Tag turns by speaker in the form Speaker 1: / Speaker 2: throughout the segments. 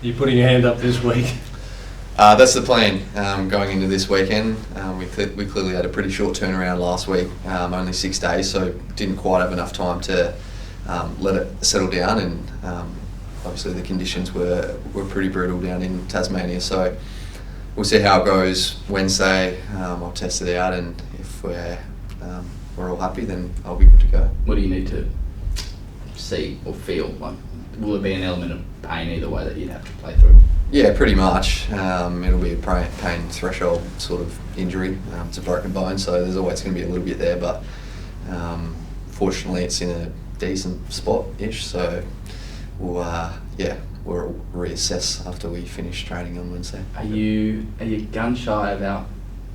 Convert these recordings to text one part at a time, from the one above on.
Speaker 1: you putting your hand up this week?
Speaker 2: That's the plan going into this weekend. We clearly had a pretty short turnaround last week, only 6 days, so didn't quite have enough time to let it settle down, and obviously the conditions were pretty brutal down in Tasmania, so we'll see how it goes Wednesday. I'll test it out, and if we're all happy, then I'll be good to go.
Speaker 3: What do you need to see or feel? Like, will there be an element of pain either way that you'd have to play through?
Speaker 2: Yeah, pretty much. It'll be a pain threshold sort of injury. It's a broken bone, so there's always going to be a little bit there, but fortunately it's in a decent spot-ish, so we'll reassess after we finish training on Wednesday.
Speaker 3: Are you gun shy about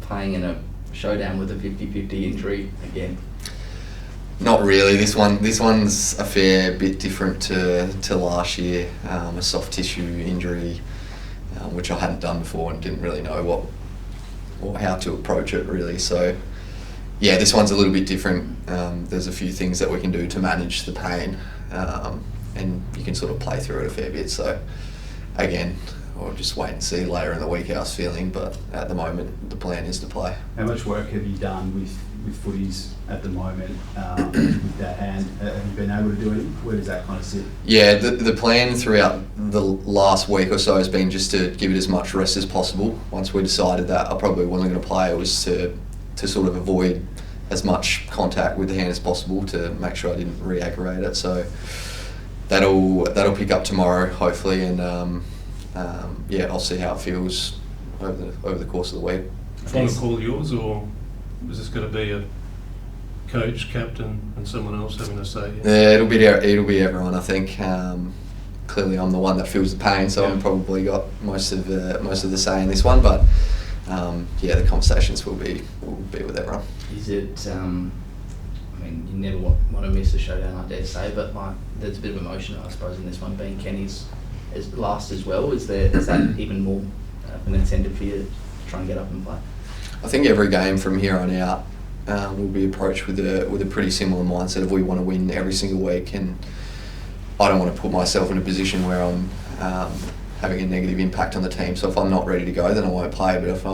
Speaker 3: playing in a showdown with a 50-50 injury again?
Speaker 2: Not really. This one's a fair bit different to last year. A soft tissue injury, which I hadn't done before and didn't really know what or how to approach it really. So yeah, this one's a little bit different. There's a few things that we can do to manage the pain, and you can sort of play through it a fair bit. So again, I'll just wait and see later in the week how I was feeling, but at the moment the plan is to play.
Speaker 4: How much work have you done with footies at the moment with that hand? Have you been able to do any? Where does that kind of sit?
Speaker 2: Yeah, the plan throughout the last week or so has been just to give it as much rest as possible. Once we decided that I probably wasn't going to play, it was to sort of avoid as much contact with the hand as possible to make sure I didn't re-aggravate it. So that'll pick up tomorrow hopefully, and I'll see how it feels over the course of the week.
Speaker 1: Final call yours, or is this going to be a coach, captain, and someone else having a say?
Speaker 2: Yeah, it'll be everyone. I think clearly I'm the one that feels the pain, so I've probably got most of the say in this one. But the conversations will be with everyone.
Speaker 3: Is it? I mean, you never want to miss a showdown, I dare say, but like there's a bit of emotion, I suppose, in this one being Kenny's last as well. Is that even more an incentive for you to try and get up and play?
Speaker 2: I think every game from here on out will be approached with a pretty similar mindset of we want to win every single week, and I don't want to put myself in a position where I'm having a negative impact on the team. So if I'm not ready to go, then I won't play. But if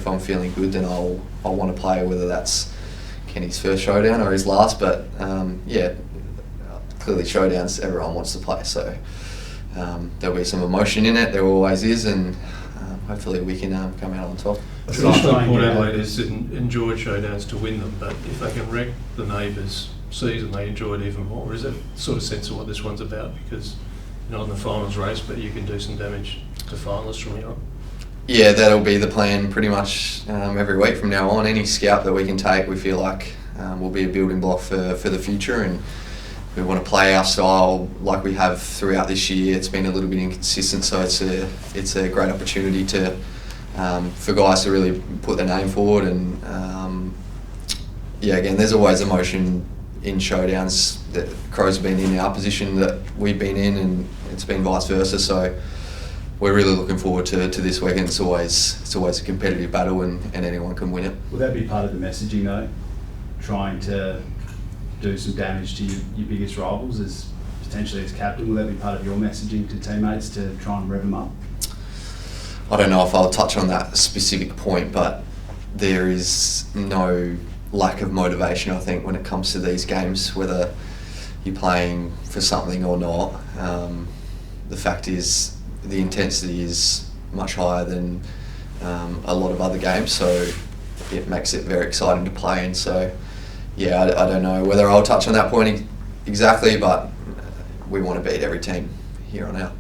Speaker 2: I'm feeling good, then I'll want to play, whether that's Kenny's first showdown or his last. But clearly showdowns, everyone wants to play. So there'll be some emotion in it. There always is, and hopefully we can come out on top.
Speaker 1: Traditionally, Port Adelaide has enjoyed showdowns to win them, but if they can wreck the neighbours' season, they enjoy it even more. Is that sort of sense of what this one's about? Because you're not in the finals race, but you can do some damage to finalists from here on.
Speaker 2: Yeah, that'll be the plan pretty much every week from now on. Any scout that we can take, we feel like will be a building block for the future, and we want to play our style like we have throughout this year. It's been a little bit inconsistent, so it's a great opportunity to for guys to really put their name forward. And again, there's always emotion in showdowns. That Crows have been in our position that we've been in, and it's been vice versa. So we're really looking forward to this weekend. It's always a competitive battle, and anyone can win it.
Speaker 4: Will that be part of the messaging though? Trying to do some damage to your biggest rivals as potentially as captain? Will that be part of your messaging to teammates to try and rev them up?
Speaker 2: I don't know if I'll touch on that specific point, but there is no lack of motivation, I think, when it comes to these games, whether you're playing for something or not. The fact is the intensity is much higher than a lot of other games, so it makes it very exciting to play. And so I don't know whether I'll touch on that point exactly, but we want to beat every team here on out.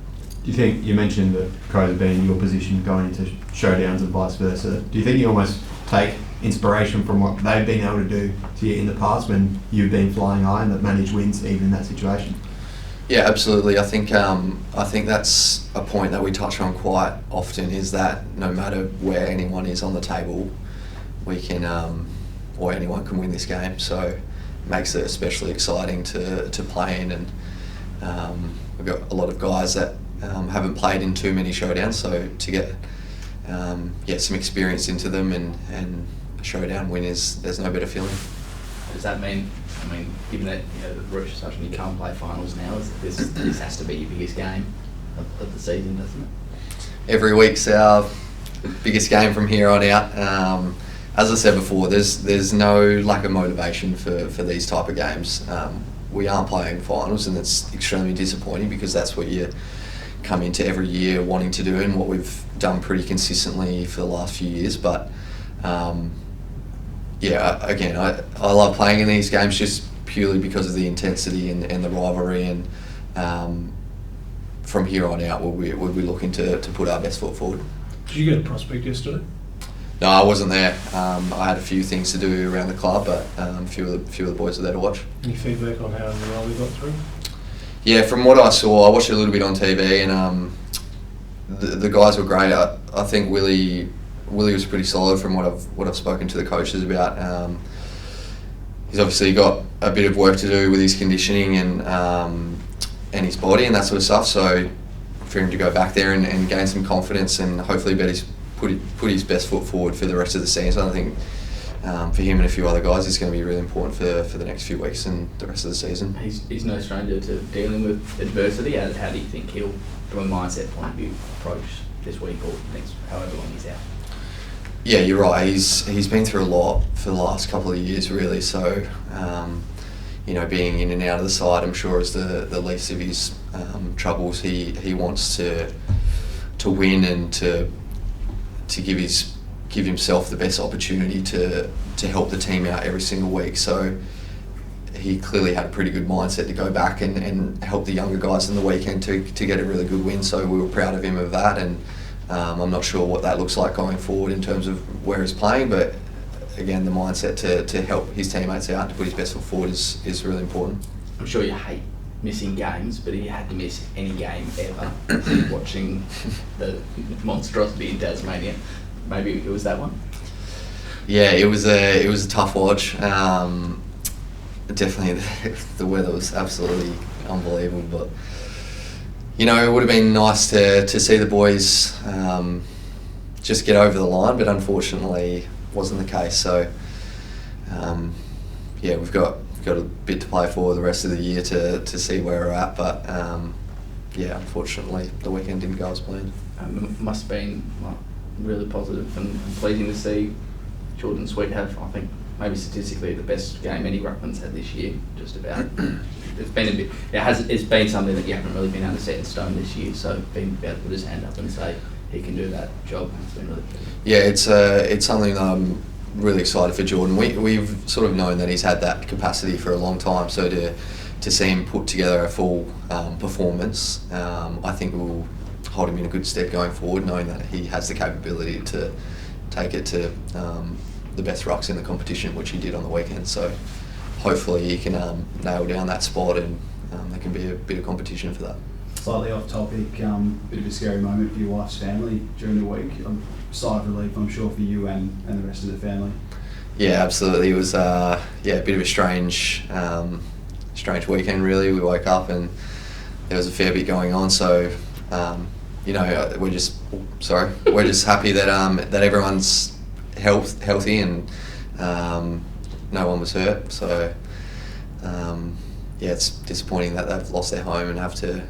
Speaker 5: Do you think, you mentioned that Crows have been in your position going into showdowns and vice versa, do you think you almost take inspiration from what they've been able to do to you in the past when you've been flying high and that managed wins even in that situation?
Speaker 2: Yeah, absolutely. I think that's a point that we touch on quite often, is that no matter where anyone is on the table, we can or anyone can win this game. So it makes it especially exciting to play in, and we've got a lot of guys that haven't played in too many showdowns, so to get some experience into them and a showdown win there's no better feeling.
Speaker 3: Does that mean, given that the Roche is such, you can't play finals now, this has to be your biggest game of the season, doesn't it?
Speaker 2: Every week's our biggest game from here on out. As I said before, there's no lack of motivation for these type of games. We aren't playing finals, and it's extremely disappointing because that's what you come into every year wanting to do and what we've done pretty consistently for the last few years. But again, I love playing in these games just purely because of the intensity and the rivalry, and from here on out we'll be looking to put our best foot forward.
Speaker 1: Did you get a prospect yesterday?
Speaker 2: No, I wasn't there. I had a few things to do around the club, but a few of the boys were there to watch.
Speaker 1: Any feedback on how the role we got through?
Speaker 2: Yeah, from what I saw, I watched it a little bit on TV, and the guys were great. I think Willie was pretty solid from what I've spoken to the coaches about. He's obviously got a bit of work to do with his conditioning and his body and that sort of stuff. So for him to go back there and gain some confidence and hopefully put his best foot forward for the rest of the season, I think for him and a few other guys, it's going to be really important for the next few weeks and the rest of the season.
Speaker 3: He's no stranger to dealing with adversity. How do you think he'll, from a mindset point of view, approach this week or next, however long he's out?
Speaker 2: Yeah, you're right. He's been through a lot for the last couple of years, really. So, being in and out of the side, I'm sure is the least of his troubles. He wants to win and to give himself the best opportunity to help the team out every single week. So he clearly had a pretty good mindset to go back and help the younger guys in the weekend to get a really good win. So we were proud of him of that, and I'm not sure what that looks like going forward in terms of where he's playing, but again, the mindset to help his teammates out, to put his best foot forward is really important.
Speaker 3: I'm sure you hate missing games, but he had to miss any game ever watching the monstrosity in Tasmania. Maybe it was that one? Yeah,
Speaker 2: it was a tough watch. Definitely the weather was absolutely unbelievable, but it would have been nice to see the boys just get over the line, but unfortunately wasn't the case. So we've got a bit to play for the rest of the year to see where we're at, but unfortunately the weekend didn't go as planned.
Speaker 3: Must have been really positive and pleasing to see Jordan Sweet have, I think, maybe statistically the best game any ruckman's had this year, just about. It's been a bit. It's been something that you haven't really been able to set in stone this year. So being able to put his hand up and say he can do that job has been really good. Yeah,
Speaker 2: it's something that I'm really excited for Jordan. We've sort of known that he's had that capacity for a long time. So to see him put together a full performance, I think will hold him in a good stead going forward, knowing that he has the capability to take it to the best rucks in the competition, which he did on the weekend. So hopefully he can nail down that spot, and there can be a bit of competition for that.
Speaker 4: Slightly off topic, bit of a scary moment for your wife's family during the week. Sigh of relief, I'm sure, for you and the rest of the family. Yeah,
Speaker 2: absolutely. It was a bit of a strange weekend, really. We woke up and there was a fair bit going on. So we're just happy that everyone's healthy and no one was hurt. So it's disappointing that they've lost their home and have to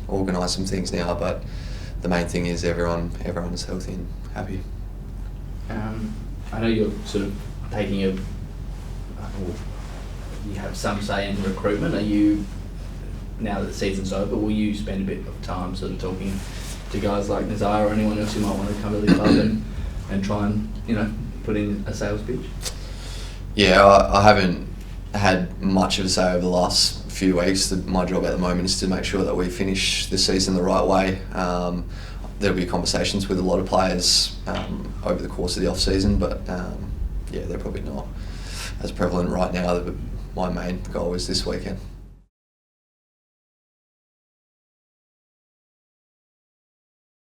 Speaker 2: organise some things now. But the main thing is everyone is healthy and happy.
Speaker 3: I know you're sort of taking you have some say in recruitment. Are you, now that the season's over, will you spend a bit of time sort of talking to guys like Nazar or anyone else who might want to come to the club and try and put in a sales pitch?
Speaker 2: Yeah, I haven't had much of a say over the last few weeks. My job at the moment is to make sure that we finish the season the right way. There'll be conversations with a lot of players over the course of the off-season, but they're probably not as prevalent right now. My main goal is this weekend.